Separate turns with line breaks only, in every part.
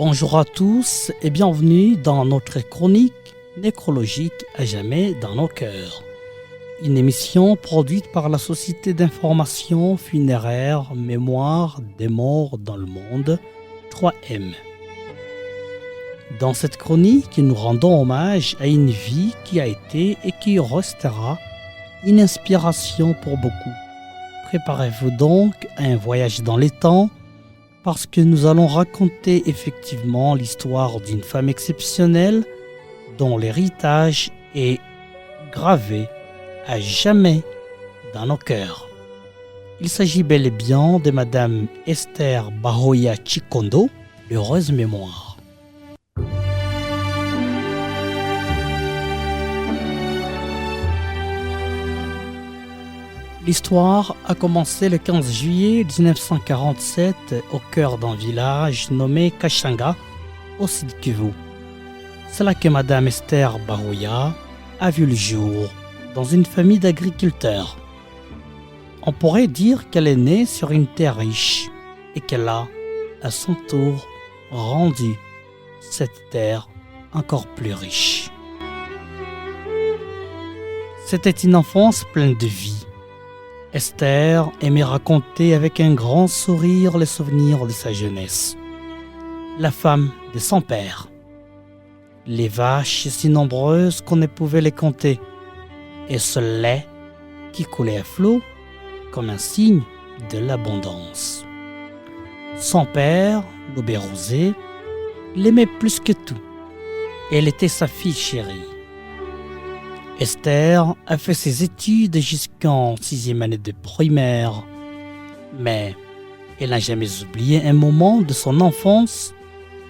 Bonjour à tous et bienvenue dans notre chronique nécrologique à jamais dans nos cœurs. Une émission produite par la Société d'information funéraire Mémoire des morts dans le monde, 3M. Dans cette chronique, nous rendons hommage à une vie qui a été et qui restera une inspiration pour beaucoup. Préparez-vous donc à un voyage dans les temps, parce que nous allons raconter effectivement l'histoire d'une femme exceptionnelle dont l'héritage est gravé à jamais dans nos cœurs. Il s'agit bel et bien de Madame Esther Bahoya Chikondo, l'heureuse mémoire. L'histoire a commencé le 15 juillet 1947 au cœur d'un village nommé Kachanga, au Sud Kivu. C'est là que Madame Esther Bahoya a vu le jour dans une famille d'agriculteurs. On pourrait dire qu'elle est née sur une terre riche et qu'elle a, à son tour, rendu cette terre encore plus riche. C'était une enfance pleine de vie. Esther aimait raconter avec un grand sourire les souvenirs de sa jeunesse. La femme de son père. Les vaches si nombreuses qu'on ne pouvait les compter. Et ce lait qui coulait à flot comme un signe de l'abondance. Son père, Lobé-Rosé, l'aimait plus que tout. Elle était sa fille chérie. Esther a fait ses études jusqu'en 6e année de primaire, mais elle n'a jamais oublié un moment de son enfance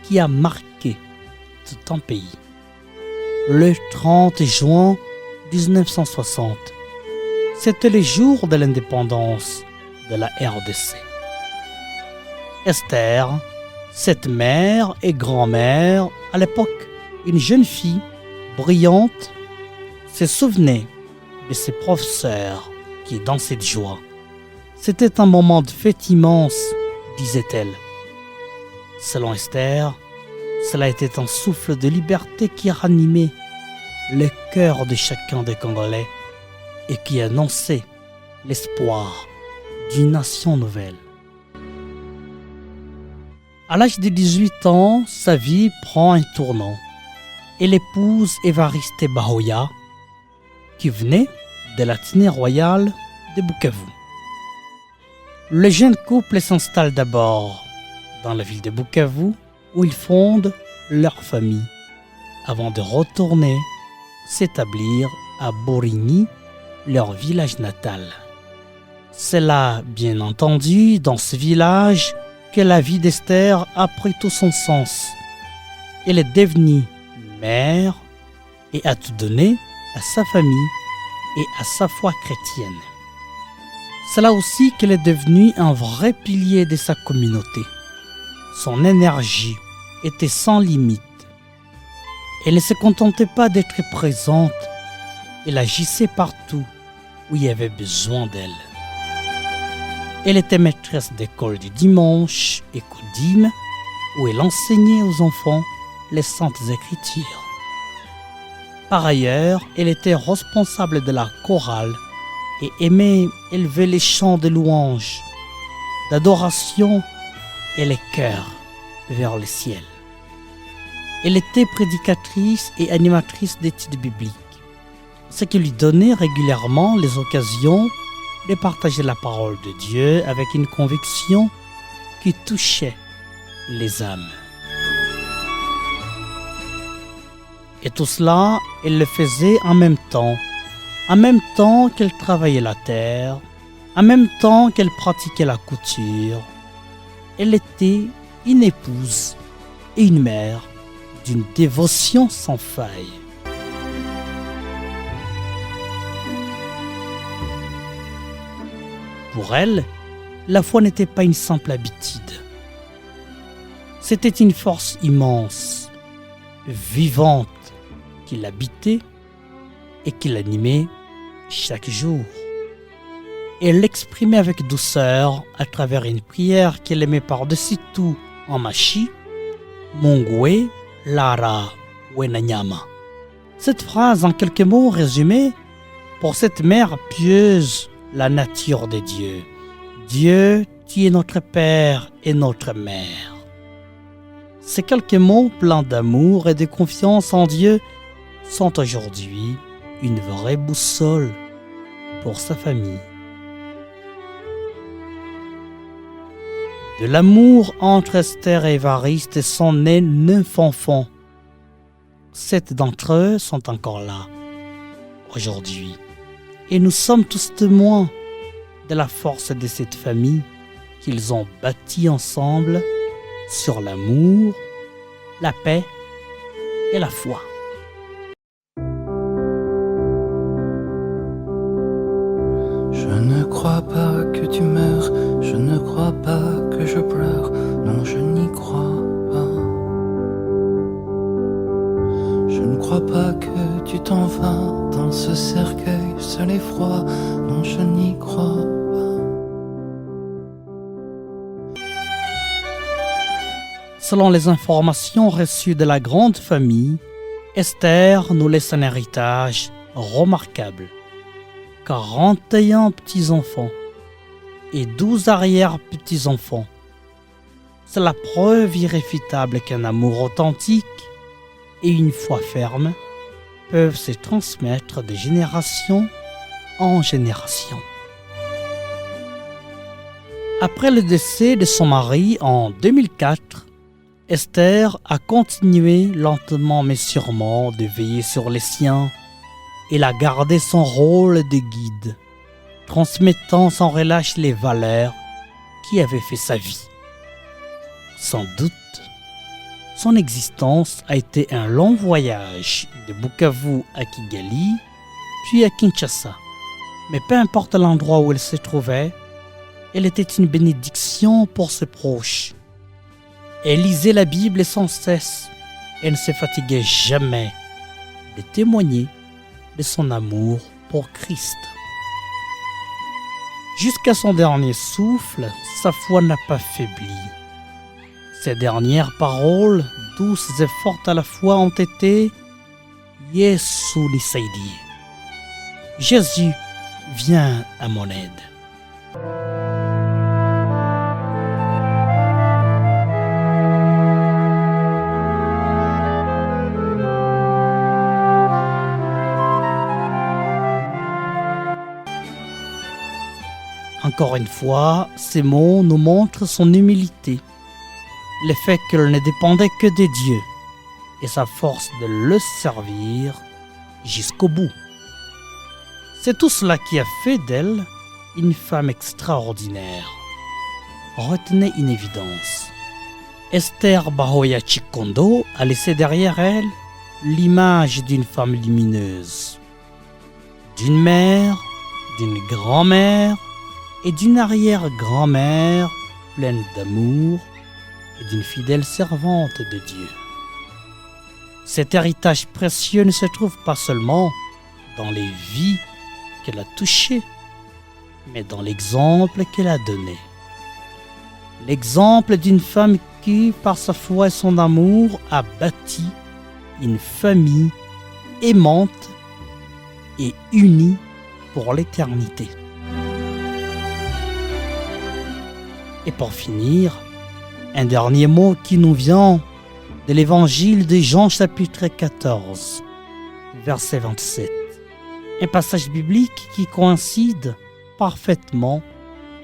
qui a marqué tout un pays. Le 30 juin 1960, c'était le jour de l'indépendance de la RDC. Esther, cette mère et grand-mère, à l'époque une jeune fille brillante, se souvenait de ses professeurs qui dansaient de joie. C'était un moment de fête immense, disait-elle. Selon Esther, cela était un souffle de liberté qui ranimait le cœur de chacun des Congolais et qui annonçait l'espoir d'une nation nouvelle. À l'âge de 18 ans, sa vie prend un tournant et l'épouse Évariste Bahoya, qui venait de la Tinée royale de Bukavu. Le jeune couple s'installe d'abord dans la ville de Bukavu où ils fondent leur famille avant de retourner s'établir à Borigny, leur village natal. C'est là, bien entendu, dans ce village que la vie d'Esther a pris tout son sens. Elle est devenue mère et a tout donné à sa famille et à sa foi chrétienne. C'est là aussi qu'elle est devenue un vrai pilier de sa communauté. Son énergie était sans limite. Elle ne se contentait pas d'être présente, elle agissait partout où il y avait besoin d'elle. Elle était maîtresse d'école du dimanche et coutume, où elle enseignait aux enfants les saintes écritures. Par ailleurs, elle était responsable de la chorale et aimait élever les chants de louange, d'adoration et les chœurs vers le ciel. Elle était prédicatrice et animatrice d'études bibliques, ce qui lui donnait régulièrement les occasions de partager la parole de Dieu avec une conviction qui touchait les âmes. Et tout cela, elle le faisait en même temps qu'elle travaillait la terre, en même temps qu'elle pratiquait la couture. Elle était une épouse et une mère d'une dévotion sans faille. Pour elle, la foi n'était pas une simple habitude. C'était une force immense, vivante, qui l'habitait et qui l'animait chaque jour. Elle l'exprimait avec douceur à travers une prière qu'elle aimait par-dessus tout en machi Mungwe Lara Wenanyama. Cette phrase en quelques mots résumée, pour cette mère pieuse, la nature de Dieu. Dieu, tu es notre Père et notre Mère. Ces quelques mots pleins d'amour et de confiance en Dieu sont aujourd'hui une vraie boussole pour sa famille. De l'amour entre Esther et Évariste sont nés 9 enfants. 7 d'entre eux sont encore là, aujourd'hui. Et nous sommes tous témoins de la force de cette famille qu'ils ont bâtie ensemble sur l'amour, la paix et la foi.
Je ne crois pas que tu meurs, je ne crois pas que je pleure, non je n'y crois pas. Je ne crois pas que tu t'en vas dans ce cercueil seul et froid, non je n'y crois pas.
Selon les informations reçues de la grande famille, Esther nous laisse un héritage remarquable. 41 petits-enfants et 12 arrière-petits-enfants. C'est la preuve irréfutable qu'un amour authentique et une foi ferme peuvent se transmettre de génération en génération. Après le décès de son mari en 2004, Esther a continué lentement mais sûrement de veiller sur les siens. Elle a gardé son rôle de guide, transmettant sans relâche les valeurs qui avaient fait sa vie. Sans doute, son existence a été un long voyage de Bukavu à Kigali, puis à Kinshasa. Mais peu importe l'endroit où elle se trouvait, elle était une bénédiction pour ses proches. Elle lisait la Bible sans cesse et ne se fatiguait jamais de témoigner de son amour pour Christ. Jusqu'à son dernier souffle, sa foi n'a pas faibli. Ses dernières paroles, douces et fortes à la fois, ont été « Yesu nisaidie ». Jésus, viens à mon aide. Encore une fois, ces mots nous montrent son humilité, le fait qu'elle ne dépendait que de Dieu et sa force de le servir jusqu'au bout. C'est tout cela qui a fait d'elle une femme extraordinaire. Retenez une évidence. Esther Bahoya Chikondo a laissé derrière elle l'image d'une femme lumineuse, d'une mère, d'une grand-mère et d'une arrière-grand-mère pleine d'amour et d'une fidèle servante de Dieu. Cet héritage précieux ne se trouve pas seulement dans les vies qu'elle a touchées, mais dans l'exemple qu'elle a donné. L'exemple d'une femme qui, par sa foi et son amour, a bâti une famille aimante et unie pour l'éternité. Et pour finir, un dernier mot qui nous vient de l'évangile de Jean chapitre 14, verset 27. Un passage biblique qui coïncide parfaitement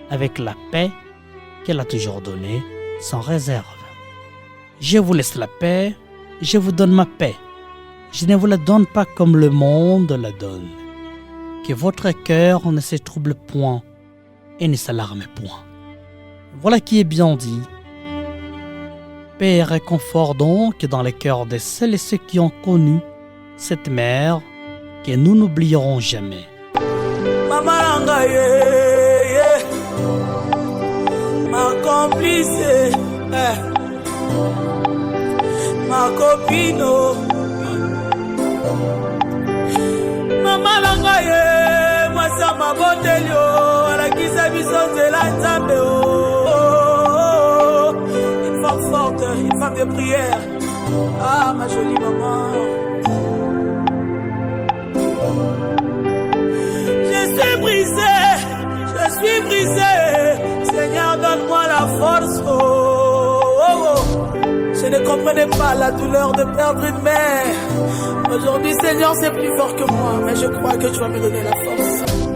avec la paix qu'elle a toujours donnée sans réserve. Je vous laisse la paix, je vous donne ma paix. Je ne vous la donne pas comme le monde la donne. Que votre cœur ne se trouble point et ne s'alarme point. Voilà qui est bien dit. Paix et réconfort donc dans les cœurs de celles et ceux qui ont connu cette mère que nous n'oublierons jamais.
Maman Langa, ma complice, ma copine. Maman Langa, moi ça m'a botelio, la qui s'habille de la Nzambe. Une femme forte, une femme de prière. Ah, ma jolie maman. Je suis brisé. Seigneur, donne-moi la force. Je ne comprenais pas la douleur de perdre une mère. Aujourd'hui, Seigneur, c'est plus fort que moi, mais je crois que tu vas me donner la force.